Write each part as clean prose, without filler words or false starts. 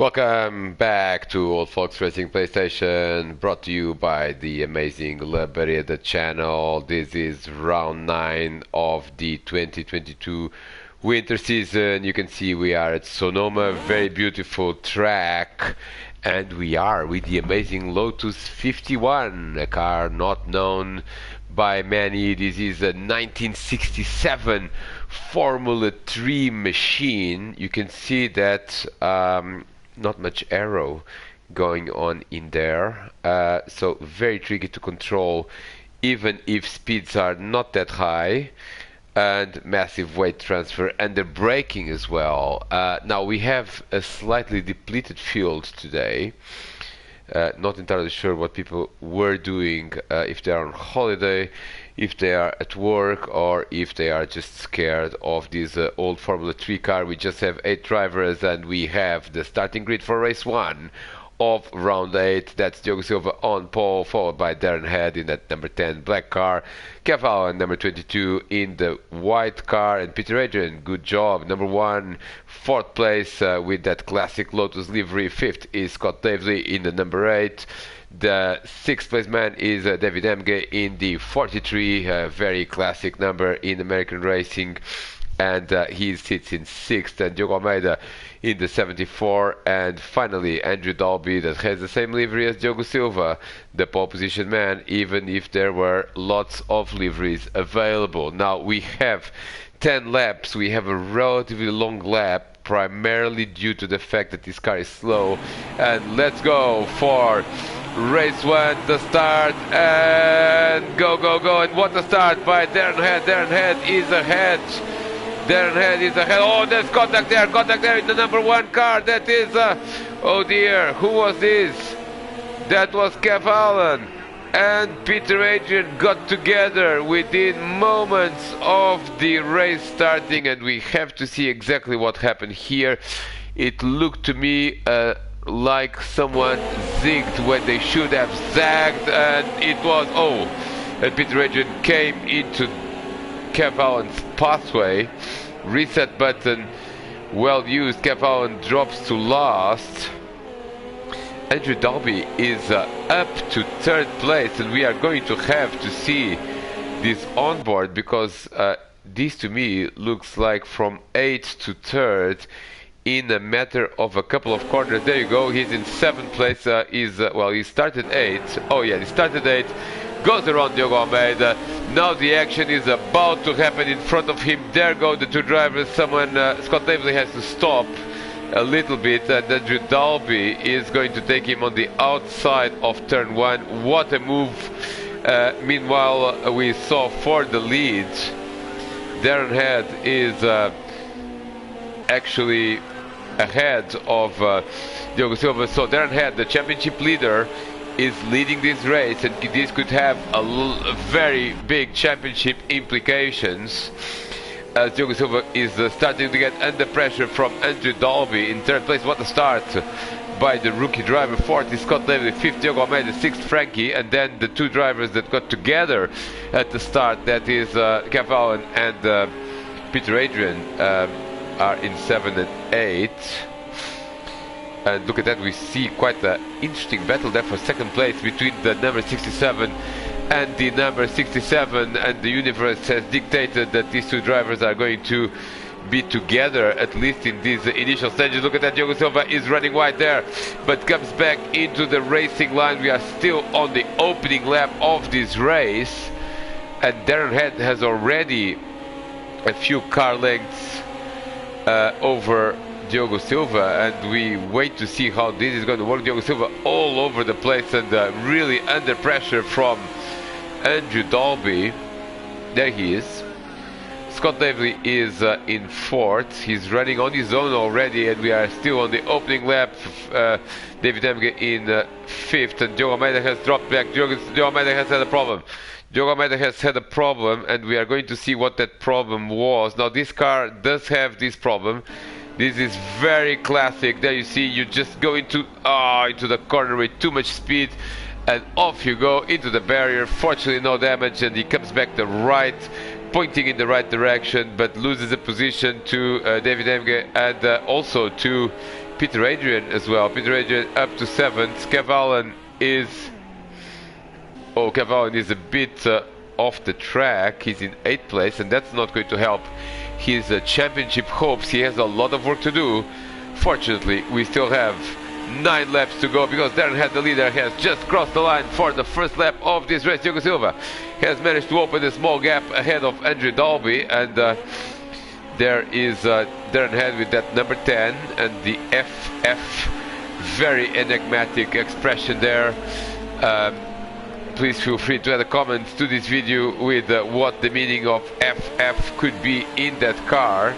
Welcome back to Old Folks Racing PlayStation, brought to you by the amazing Liberia channel. This is round 9 of the 2022 winter season. You can see we are at Sonoma, very beautiful track, and we are with the amazing Lotus 51, a car not known by many. This is a 1967 Formula 3 machine. You can see that not much aero going on in there, so very tricky to control even if speeds are not that high, and massive weight transfer and the braking as well. Now we have a slightly depleted field today. Not entirely sure what people were doing, if they are on holiday, if they are at work, or if they are just scared of this old Formula 3 car. We just have 8 drivers, and we have the starting grid for race 1 of round 8. That's Diogo Silva on pole, followed by Darren Head in that number 10 black car, Cavallo number 22 in the white car, and Peter Adrian, good job, number 1, 4th place with that classic Lotus livery. 5th is Scott Davely in the number 8. The 6th place man is David Emge in the 43, very classic number in American racing, and he sits in 6th, and Diogo Almeida in the 74, and finally Andrew Dalby, that has the same livery as Diogo Silva, the pole position man, even if there were lots of liveries available. Now we have 10 laps. We have a relatively long lap, primarily due to the fact that this car is slow. And let's go for race 1, the start, and go, go, go. And what a start by Darren Head. Darren Head is ahead. Darren Head is ahead. Oh, there's contact there in the number 1 car. That is, oh dear, who was this? That was Kev Allen and Peter Adrian got together within moments of the race starting, and we have to see exactly what happened here. It looked to me like someone zigged when they should have zagged, and it was, oh, and Peter Adrian came into Kev Allen's pathway. Reset button well used. Kev Allen drops to last. Andrew Dalby is up to 3rd place, and we are going to have to see this onboard, because this to me looks like from 8th to 3rd in a matter of a couple of corners. There you go, he's in 7th place. Well, he started 8th. Oh yeah, he started 8th. Goes around Diogo Almeida. Now the action is about to happen in front of him. There go the 2 drivers. Someone, Scott Davely, has to stop a little bit, and Andrew Dalby is going to take him on the outside of turn 1. What a move. Meanwhile, we saw for the lead, Darren Head is actually ahead of Diogo Silva. So Darren Head, the championship leader, is leading this race, and this could have a very big championship implications, as Diogo Silva is starting to get under pressure from Andrew Dalby in 3rd place. What a start by the rookie driver. 4th is Scott Davely, 5th Diogo Almeida, 6th Frankie, and then the 2 drivers that got together at the start, that is Kev Allen and Peter Adrian, are in 7 and 8. And look at that, we see quite an interesting battle there for 2nd place between the number 67 and the number 67, and the universe has dictated that these 2 drivers are going to be together, at least in these initial stages. Look at that, Diogo Silva is running wide there, but comes back into the racing line. We are still on the opening lap of this race, and Darren Head has already a few car lengths over Diogo Silva, and we wait to see how this is going to work. Diogo Silva all over the place, and really under pressure from Andrew Dalby. There he is. Scott Davely is in 4th. He's running on his own already, and we are still on the opening lap. David Emge in 5th, and Diogo Almeida has dropped back. Diogo Almeida has had a problem. Diogo Almeida has had a problem, and we are going to see what that problem was. Now this car does have this problem. This is very classic. There you see, you just go into the corner with too much speed, and off you go into the barrier. Fortunately no damage, and he comes back the right pointing in the right direction, but loses a position to David Emge and also to Peter Adrian as well. Peter Adrian up to 7th. Kev Allen is a bit off the track. He's in 8th place, and that's not going to help his championship hopes. He has a lot of work to do. Fortunately, we still have 9 laps to go, because Darren Head, the leader, has just crossed the line for the first lap of this race. Diogo Silva has managed to open a small gap ahead of Andrew Dalby, and there is Darren Head with that number 10 and the FF, very enigmatic expression there. Please feel free to add a comment to this video with what the meaning of FF could be in that car.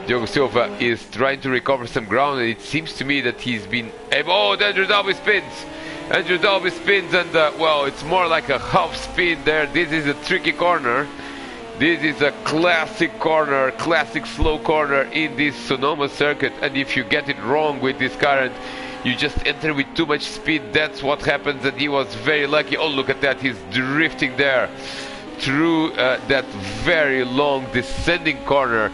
Diogo Silva is trying to recover some ground, and it seems to me that he's been able... Oh, Andrew Dalby spins! Andrew Dalby spins, and well, it's more like a half spin there. This is a tricky corner. This is a classic corner, classic slow corner in this Sonoma circuit, and if you get it wrong with this car and you just enter with too much speed, that's what happens, and he was very lucky. Oh, look at that, he's drifting there through that very long descending corner.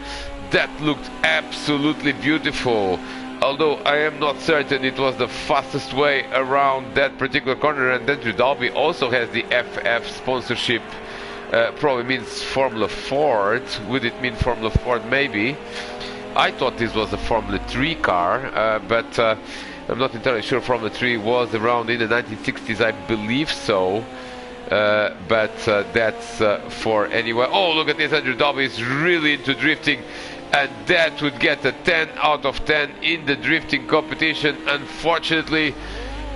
That looked absolutely beautiful, although I am not certain it was the fastest way around that particular corner. And Andrew Dalby also has the FF sponsorship. Probably means Formula Ford. Would it mean Formula Ford? Maybe. I thought this was a Formula 3 car, but I'm not entirely sure. Formula 3 was around in the 1960s, I believe so. But that's for anyway. Oh, look at this, Andrew Dalby is really into drifting, and that would get a 10 out of 10 in the drifting competition. Unfortunately,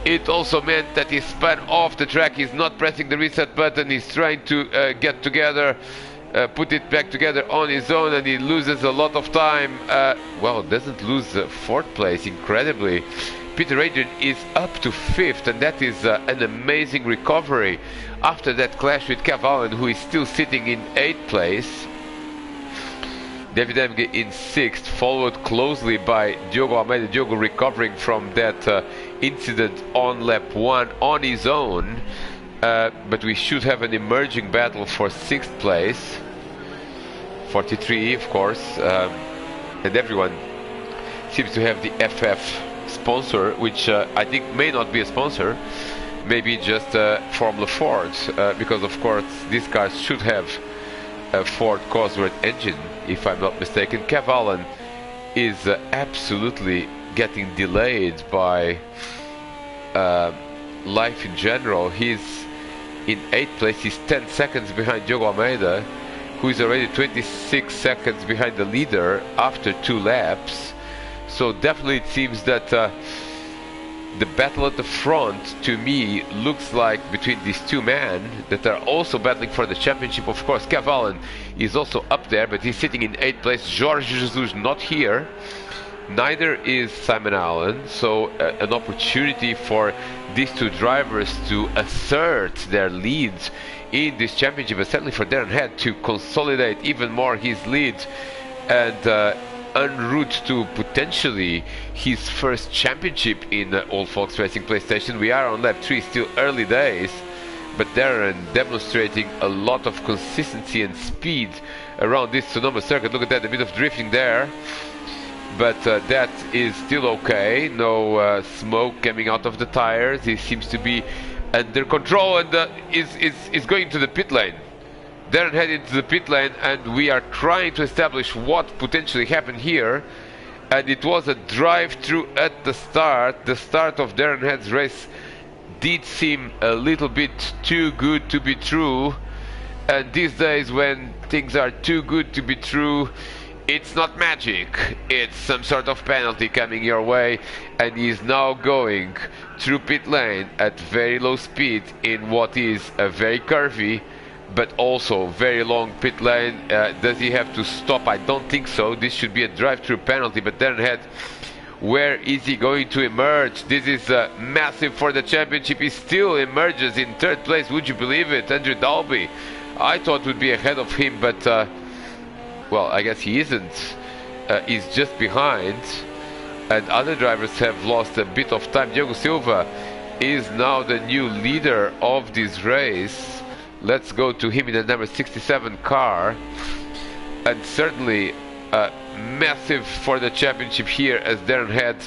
it also meant that he spun off the track. He's not pressing the reset button. He's trying to get together, put it back together on his own, and he loses a lot of time. Well, doesn't lose 4th place, incredibly. Peter Adrian is up to 5th, and that is an amazing recovery after that clash with Kev Allen, who is still sitting in 8th place. David Emge in 6th, followed closely by Diogo Almeida. Diogo recovering from that incident on lap 1 on his own, but we should have an emerging battle for 6th place. 43, of course, and everyone seems to have the FF sponsor, which I think may not be a sponsor, maybe just Formula Ford, because of course these cars should have a Ford Cosworth engine, if I'm not mistaken. Kev Allen is absolutely getting delayed by life in general. He's in 8th place. He's 10 seconds behind Diogo Almeida, who is already 26 seconds behind the leader after 2 laps. So definitely it seems that the battle at the front, to me, looks like between these two men that are also battling for the championship. Of course, Kev Allen is also up there, but he's sitting in 8th place. Jorge Jesus not here. Neither is Simon Allen. So an opportunity for these two drivers to assert their leads in this championship, but certainly for Darren Head to consolidate even more his lead and en route to potentially his first championship in Old Folks Racing PlayStation. We are on lap 3, still early days, but Darren demonstrating a lot of consistency and speed around this Sonoma circuit. Look at that, a bit of drifting there, but that is still okay. No smoke coming out of the tires. He seems to be under control and is going to the pit lane. Darren Head into the pit lane, and we are trying to establish what potentially happened here. And it was a drive-through at the start. The start of Darren Head's race did seem a little bit too good to be true. And these days, when things are too good to be true, it's not magic. It's some sort of penalty coming your way, and he's now going through pit lane at very low speed in what is a very curvy but also very long pit lane. Does he have to stop? I don't think so. This should be a drive-through penalty, but Darren Head, where is he going to emerge? This is massive for the championship. He still emerges in 3rd place. Would you believe it? Andrew Dalby, I thought would be ahead of him, but well, I guess he isn't. He's just behind, and other drivers have lost a bit of time. Diogo Silva is now the new leader of this race. Let's go to him in the number 67 car, and certainly massive for the championship here as Darren Head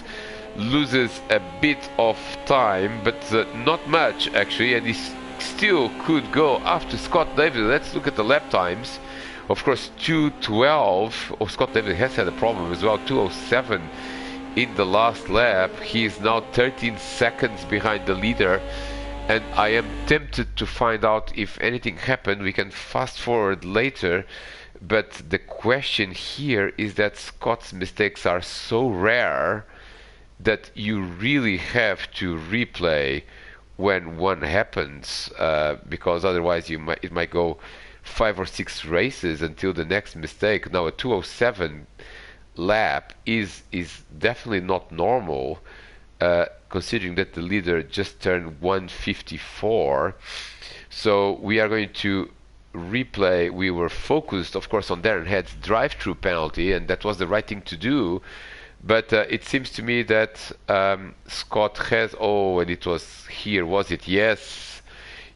loses a bit of time, but not much actually, and he still could go after Scott David. Let's look at the lap times. Of course, 2:12. Oh, Scott David has had a problem as well. 2:07 in the last lap. He is now 13 seconds behind the leader, and I am tempted to find out if anything happened. We can fast forward later, but the question here is that Scott's mistakes are so rare that you really have to replay when one happens, because otherwise it might go 5 or 6 races until the next mistake. Now a 2:07 lap is definitely not normal, considering that the leader just turned 154. So we are going to replay. We were focused, of course, on Darren Head's drive-through penalty, and that was the right thing to do. But it seems to me that Scott has... Oh, and it was here, was it? Yes.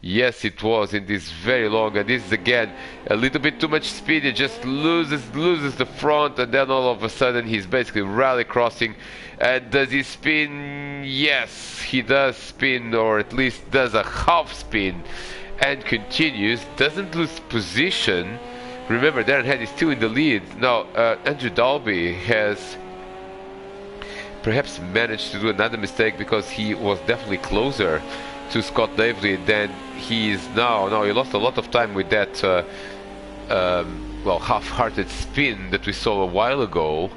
Yes, it was in this very long, and this is again a little bit too much speed. He just loses the front, and then all of a sudden he's basically rally crossing. And does he spin? Yes, he does spin, or at least does a half spin, and continues. Doesn't lose position. Remember, Darren Head is still in the lead. Now, Andrew Dalby has perhaps managed to do another mistake, because he was definitely closer to Scott Davely than he is now. Now, he lost a lot of time with that well, half-hearted spin that we saw a while ago.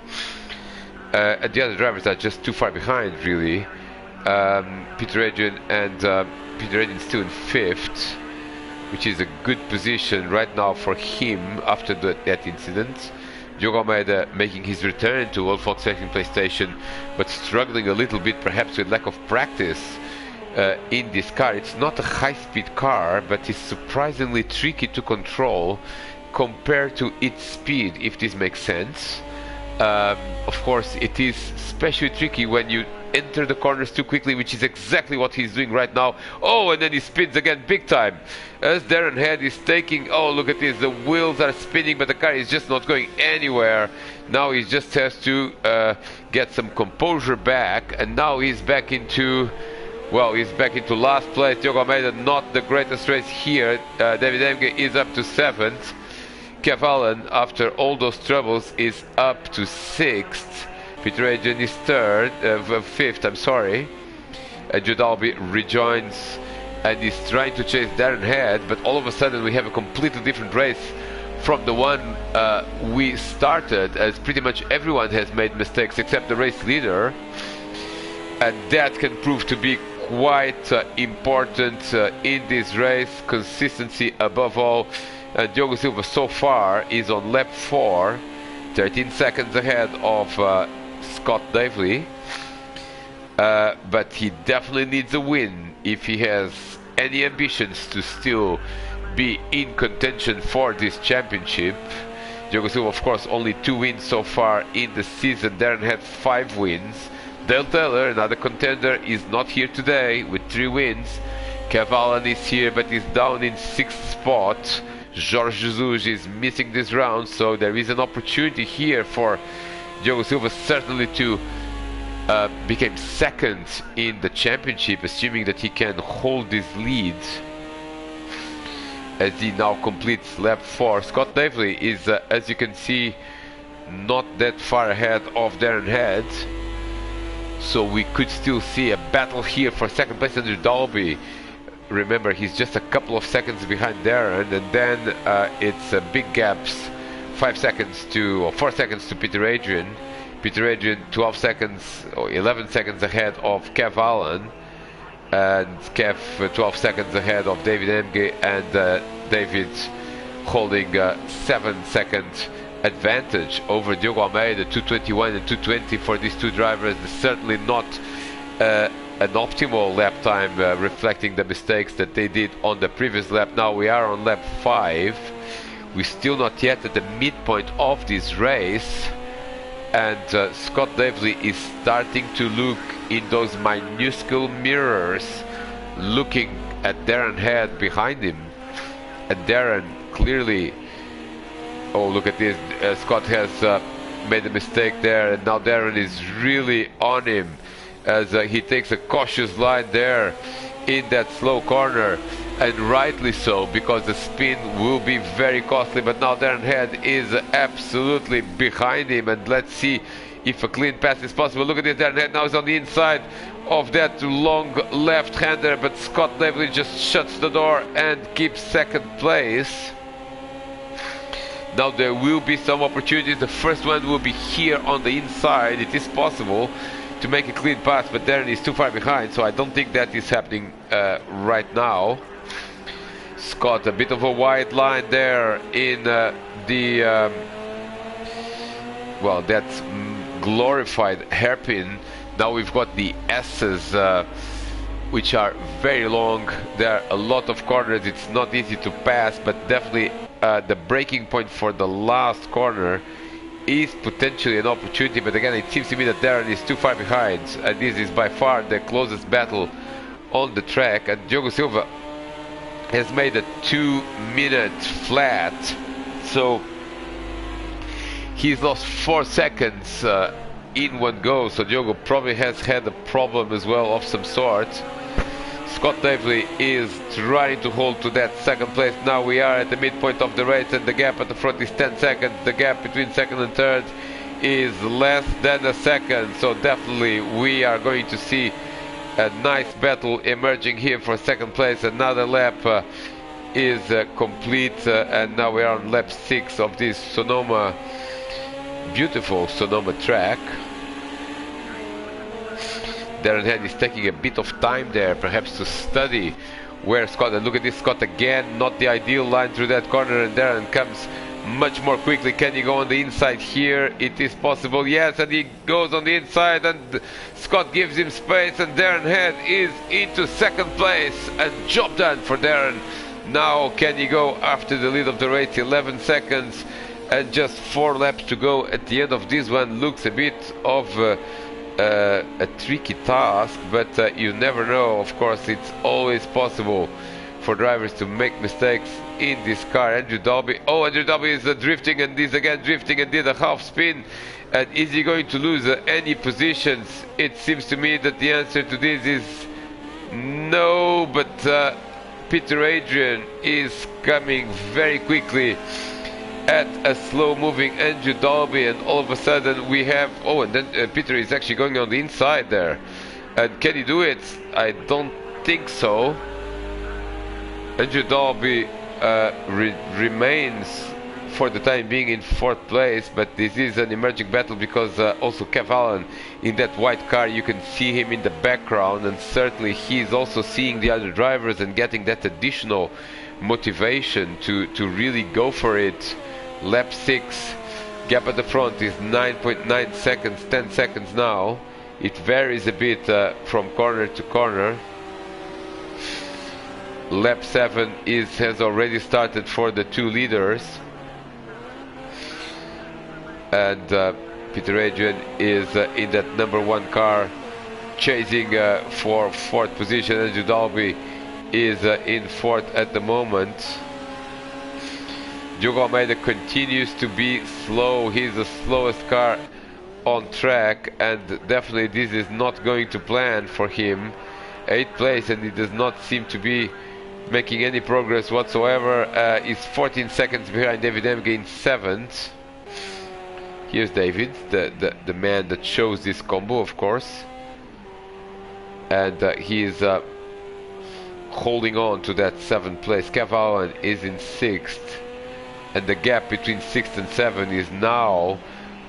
And the other drivers are just too far behind, really. Peter Adrian still in 5th, which is a good position right now for him after that incident. Diogo Almeida making his return to World Volkswagen PlayStation, but struggling a little bit, perhaps with lack of practice in this car. It's not a high-speed car, but it's surprisingly tricky to control compared to its speed, if this makes sense. Of course, it is especially tricky when you enter the corners too quickly, which is exactly what he's doing right now. Oh, and then he spins again big time as Darren Head is taking... Oh, look at this, the wheels are spinning, but the car is just not going anywhere. Now he just has to get some composure back, and now he's back into... Well, he's back into last place. Diogo Almeida, not the greatest race here. David Emge is up to 7th. Kev Allen, after all those troubles, is up to 6th. Peter Adrian is 5th, I'm sorry. Jude Dalby rejoins and is trying to chase Darren Head, but all of a sudden we have a completely different race from the one we started, as pretty much everyone has made mistakes except the race leader, and that can prove to be quite important in this race. Consistency above all. Diogo Silva so far is on lap 4, 13 seconds ahead of Scott Davely, but he definitely needs a win if he has any ambitions to still be in contention for this championship. Diogo Silva, of course, only 2 wins so far in the season. Darren had 5 wins. Dale Taylor, another contender, is not here today with 3 wins. Kev Allen is here, but is down in 6th spot. Jorge Jesus is missing this round, so there is an opportunity here for Diogo Silva certainly to become 2nd in the championship, assuming that he can hold this lead as he now completes lap 4. Scott Davely is, as you can see, not that far ahead of Darren Head, so we could still see a battle here for 2nd place under Dalby. Remember, he's just a couple of seconds behind Darren, and then it's big gaps, 5 seconds to, or 4 seconds to Peter Adrian. Peter Adrian 12 seconds or 11 seconds ahead of Kev Allen, and Kev 12 seconds ahead of David Emge, and David holding 7-second advantage over Diogo Almeida. 2:21 and 2:20 for these two drivers. Certainly not an optimal lap time, reflecting the mistakes that they did on the previous lap. Now we are on lap 5. We're still not yet at the midpoint of this race, and Scott Davely is starting to look in those minuscule mirrors, looking at Darren Head behind him, And Darren clearly, oh look at this, Scott has made a mistake there, and now Darren is really on him as he takes a cautious line there in that slow corner, and rightly so, because the spin will be very costly. But now Darren Head is absolutely behind him, and let's see if a clean pass is possible. Look at this, Darren Head now is on the inside of that long left-hander, but Scott Lively just shuts the door and keeps second place. Now there will be some opportunities. The first one will be here on the inside. It is possible to make a clean pass, but Darren is too far behind, so I don't think that is happening right now. Scott, a bit of a wide line there in well, that's glorified hairpin. Now we've got the S's, which are very long. There are a lot of corners. It's not easy to pass, but definitely the breaking point for the last corner is potentially an opportunity. But again, it seems to me that Darren is too far behind, and this is by far the closest battle on the track. And Diogo Silva has made a 2-minute flat, so he's lost 4 seconds in one go. So Diogo probably has had a problem as well of some sort. Scott Davely is trying to hold to that second place. Now we are at the midpoint of the race, and the gap at the front is 10 seconds. The gap between second and third is less than a second, so definitely we are going to see a nice battle emerging here for second place. Another lap is complete, and now we are on lap 6 of this Sonoma, beautiful Sonoma track. Darren Head is taking a bit of time there, perhaps to study where Scott, and look at this, Scott again, not the ideal line through that corner, and Darren comes much more quickly. Can he go on the inside here? It is possible, yes, and he goes on the inside, and Scott gives him space, and Darren Head is into second place, and job done for Darren. Now can he go after the lead of the race? 11 seconds and just 4 laps to go at the end of this one. Looks a bit of a tricky task, but you never know. Of course, it's always possible for drivers to make mistakes in this car. Andrew Dalby, oh, Andrew Dalby is drifting, and is again drifting, and did a half spin. And is he going to lose any positions? It seems to me that the answer to this is no, but Peter Adrian is coming very quickly at a slow-moving Andrew Dalby, and all of a sudden we have, oh, and then Peter is actually going on the inside there. And can he do it? I don't think so. Andrew Dalby remains for the time being in 4th place, but this is an emerging battle because also Kev Allen in that white car, you can see him in the background, and certainly he's also seeing the other drivers and getting that additional motivation to really go for it. Lap 6, gap at the front is 9.9 seconds, 10 seconds now. It varies a bit from corner to corner. Lap 7 has already started for the 2 leaders, and Peter Adrian is in that number 1 car chasing for 4th position. Andrew Dalby is in 4th at the moment. Diogo Almeida continues to be slow. He's the slowest car on track, and definitely this is not going to plan for him. 8th place, and he does not seem to be making any progress whatsoever. He's 14 seconds behind David Emge in 7th. Here's David, the man that shows this combo, of course, and he is holding on to that 7th place. Kev Allen is in 6th, and the gap between 6th and 7th is now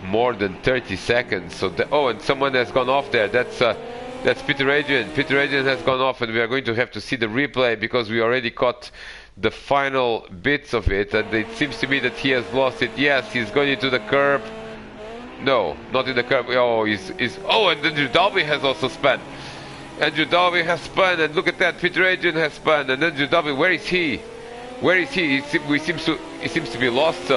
more than 30 seconds. So oh, and someone has gone off there. That's Peter Adrian. Peter Adrian has gone off, and we are going to have to see the replay because we already caught the final bits of it, and it seems to me that he has lost it. Yes, he's going into the curb. No, not in the curb. Oh, oh, and Andrew Dalby has also spun. Andrew Dalby has spun, and look at that. Peter Adrian has spun, and Andrew Dalby, where is he? Where is he? He seems to be lost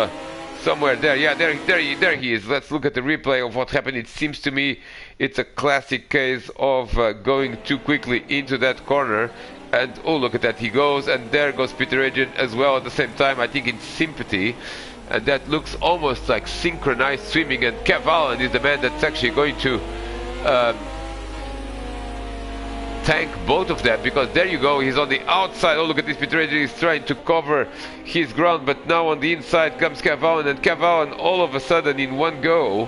somewhere there. Yeah, there he is. Let's look at the replay of what happened. It seems to me it's a classic case of going too quickly into that corner. And oh, look at that, he goes, and there goes Peter Adrian as well at the same time, I think in sympathy. And that looks almost like synchronized swimming, and Kev Allen is the man that's actually going to tank both of them, because there you go, he's on the outside. Oh, look at this, Peter Adrian is trying to cover his ground, but now on the inside comes Kev Allen, and Kev Allen all of a sudden in one go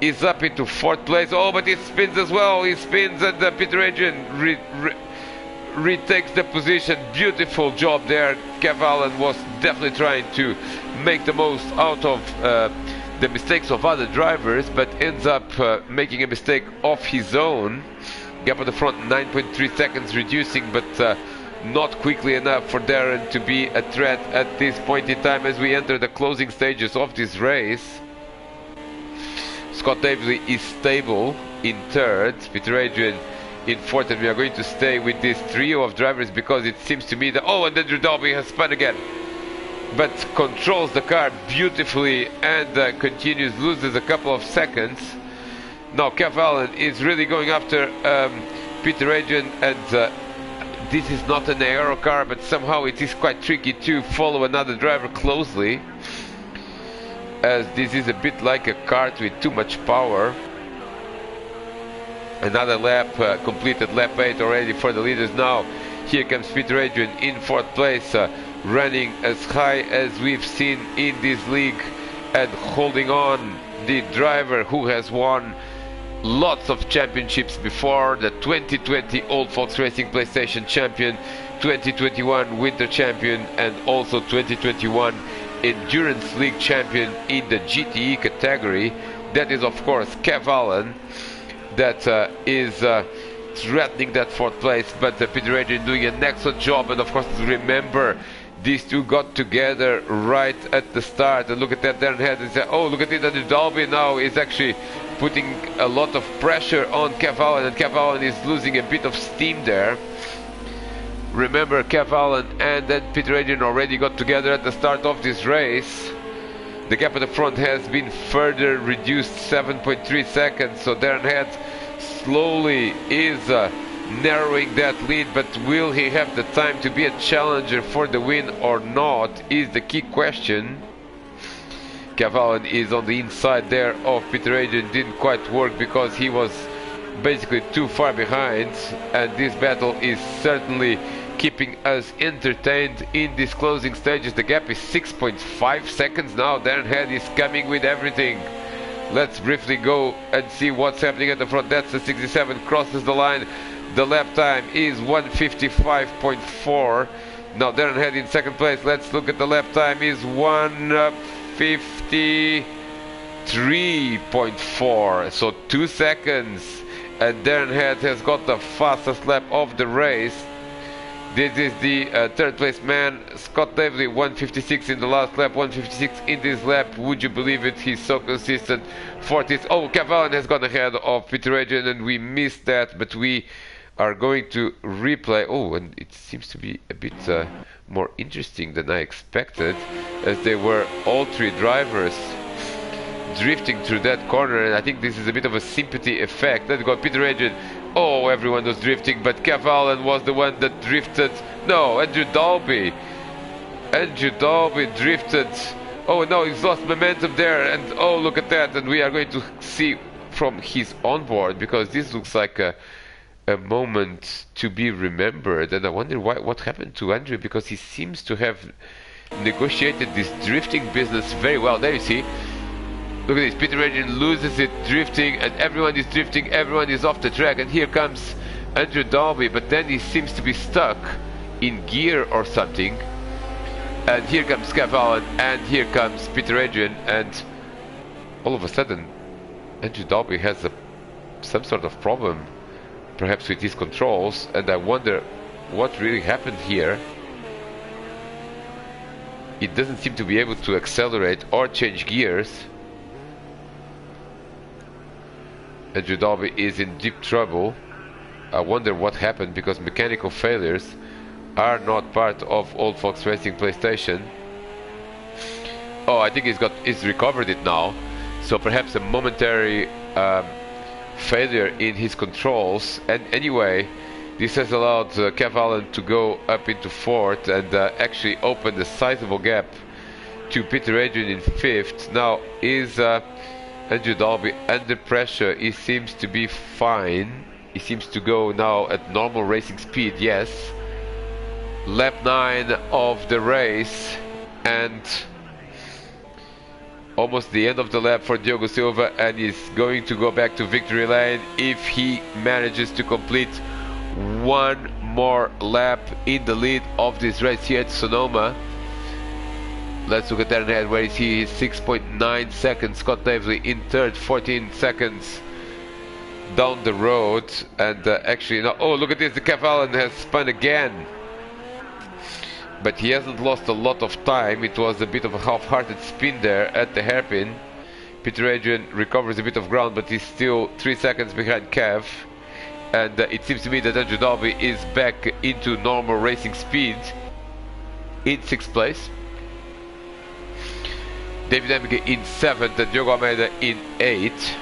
is up into 4th place. Oh, but he spins as well, he spins, and Peter Adrian retakes the position. Beautiful job there. Kev Allen was definitely trying to make the most out of the mistakes of other drivers, but ends up making a mistake of his own. Gap at the front 9.3 seconds, reducing, but not quickly enough for Darren to be a threat at this point in time as we enter the closing stages of this race. Scott Davis is stable in 3rd, Peter Adrian in 4th, and we are going to stay with this trio of drivers because it seems to me that, oh, and Andrew Dalby has spun again, but controls the car beautifully and continues, loses a couple of seconds. Now Kev Allen is really going after Peter Adrian, and this is not an aero car, but somehow it is quite tricky to follow another driver closely, as this is a bit like a kart with too much power. Another lap completed, lap 8 already for the leaders. Now here comes Peter Adrian in 4th place, running as high as we've seen in this league and holding on the driver who has won lots of championships before, the 2020 Old Folks Racing PlayStation champion, 2021 Winter champion, and also 2021 Endurance League champion in the GTE category. That is of course Kev Allen, that is threatening that 4th place, but Peter Adrian doing an excellent job. And of course, remember, these two got together right at the start, and look at that, Darren Head, and say, oh, look at it, and Dalby now is actually putting a lot of pressure on Kev Allen, and Kev Allen is losing a bit of steam there. Remember, Kev Allen and then Peter Adrian already got together at the start of this race. The gap at the front has been further reduced, 7.3 seconds, so Darren Head slowly is narrowing that lead, but will he have the time to be a challenger for the win or not is the key question. Kev Allen is on the inside there of Peter Adrian, didn't quite work because he was basically too far behind, and this battle is certainly keeping us entertained in these closing stages. The gap is 6.5 seconds now. Darren Head is coming with everything. Let's briefly go and see what's happening at the front. That's the 67, crosses the line. The lap time is 1:55.4. Now Darren Head in 2nd place. Let's look at the lap time, is 1:53.4, so 2 seconds, and Darren Head has got the fastest lap of the race. This is the 3rd place man, Scott Davely, 1:56 in the last lap, 1:56 in this lap. Would you believe it? He's so consistent. 40th. Oh, Kev Allen has gone ahead of Peter Adrian, and we missed that, but we are going to replay. Oh, and it seems to be a bit more interesting than I expected, as they were all 3 drivers drifting through that corner, and I think this is a bit of a sympathy effect. Let's go, Peter Adrian. Oh, everyone was drifting, but Kev Allen was the one that drifted. No, Andrew Dalby. Andrew Dalby drifted. Oh no, he's lost momentum there, and oh, look at that. And we are going to see from his onboard, because this looks like a moment to be remembered. And I wonder what happened to Andrew, because he seems to have negotiated this drifting business very well. There you see. Look at this, Peter Adrian loses it drifting, and everyone is drifting, everyone is off the track, and here comes Andrew Dalby, but then he seems to be stuck in gear or something. And here comes Kev Allen, and here comes Peter Adrian, and all of a sudden Andrew Dalby has some sort of problem, perhaps with his controls, and I wonder what really happened here. It doesn't seem to be able to accelerate or change gears. Andrew Dalby is in deep trouble. I wonder what happened, because mechanical failures are not part of Old Folks Racing PlayStation. Oh, I think he's recovered it now. So perhaps a momentary failure in his controls. And anyway, This has allowed Kev Allen to go up into fourth and actually open a sizable gap to Peter Adrian in fifth. Now is Andrew Dalby under pressure? He seems to be fine. He seems to go now at normal racing speed, yes. Lap 9 of the race and almost the end of the lap for Diogo Silva, and he's going to go back to victory lane if he manages to complete one more lap in the lead of this race here at Sonoma. Let's look at that ahead. Where is he? He's 6.9 seconds. Scott Davely in third, 14 seconds down the road. And actually, no, oh, look at this. The Kev Allen has spun again. But he hasn't lost a lot of time. It was a bit of a half-hearted spin there at the hairpin. Peter Adrian recovers a bit of ground, but he's still 3 seconds behind Kev. And it seems to me that Andrew Dalby is back into normal racing speed in 6th place. David Emige in 7th and Diogo Almeida in 8th.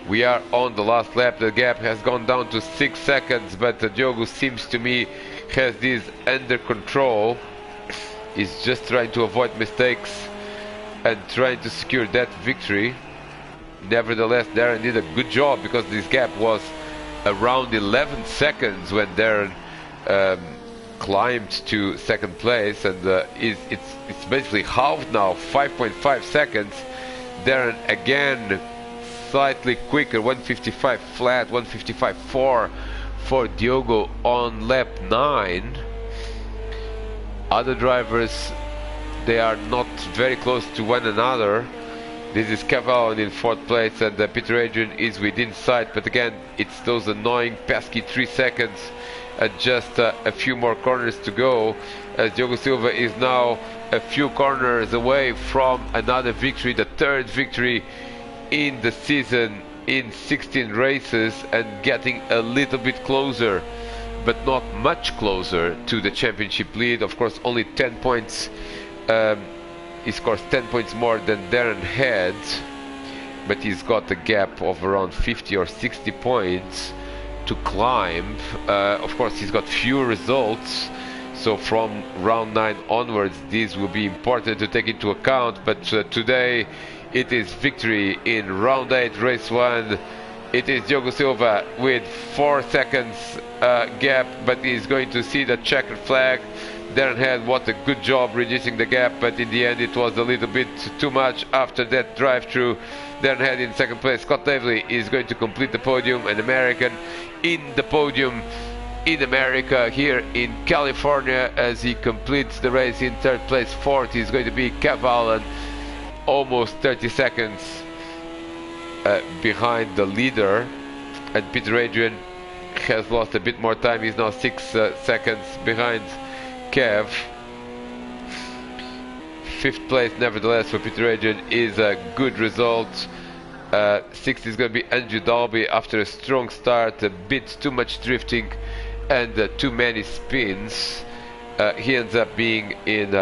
We are on the last lap. The gap has gone down to 6 seconds, but Diogo seems to me has this under control. He's just trying to avoid mistakes and trying to secure that victory. Nevertheless, Darren did a good job because this gap was around 11 seconds when Darren climbed to 2nd place, and it's basically halved now, 5.5 seconds. Darren again slightly quicker, 155 flat, 155.4 for Diogo on lap 9. Other drivers, they are not very close to one another. This is Kev Allen in 4th place, and Peter Adrian is within sight, but again it's those annoying pesky 3 seconds and just a few more corners to go, as Diogo Silva is now a few corners away from another victory, the 3rd victory in the season in 16 races, and getting a little bit closer, but not much closer, to the championship lead. Of course, only 10 points. He scores 10 points more than Darren had, but he's got a gap of around 50 or 60 points to climb. Of course, he's got few results, so from round 9 onwards these will be important to take into account, but today it is victory in round 8, race 1. It is Diogo Silva with 4 seconds gap, but he's going to see the checkered flag. Darren Head, what a good job reducing the gap, but in the end it was a little bit too much after that drive-through. Darren Head in 2nd place. Scott Davely is going to complete the podium, an American in the podium in America here in California, as he completes the race in 3rd place. 4th is going to be Kev Allen, almost 30 seconds behind the leader, and Peter Adrian has lost a bit more time. He's now 6 seconds behind Kev. 5th place nevertheless for Peter Adrian is a good result. 6th is going to be Andrew Dalby after a strong start, a bit too much drifting and too many spins. He ends up being in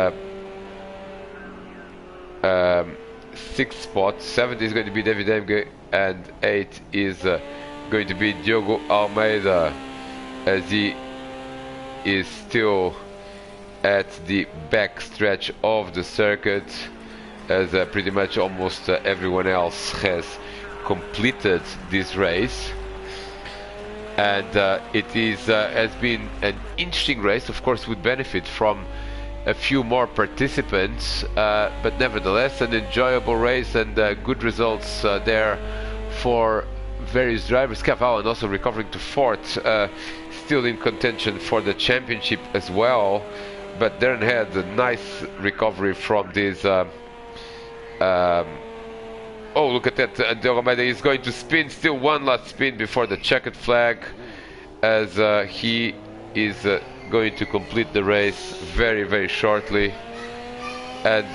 6th spot. 7th is going to be David Emge, and 8th is going to be Diogo Almeida, as he is still at the back stretch of the circuit, as pretty much almost everyone else has completed this race. And it has been an interesting race. Of course, would benefit from a few more participants, but nevertheless an enjoyable race, and good results there for various drivers. Kev Allen also recovering to 4th, still in contention for the championship as well, but Darren had a nice recovery from this. Oh, look at that. Diogo Almeida is going to spin, still one last spin before the checkered flag, as he is going to complete the race very, very shortly. And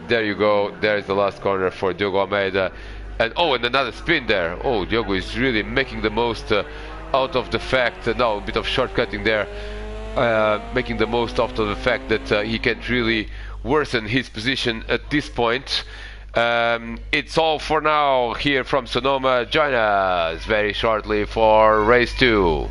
there you go, there is the last corner for Diogo Almeida. And oh, and another spin there. Oh, Diogo is really making the most out of the fact, no, a bit of shortcutting there, making the most out of the fact that he can't really worsen his position at this point. It's all for now here from Sonoma. Join us very shortly for race 2.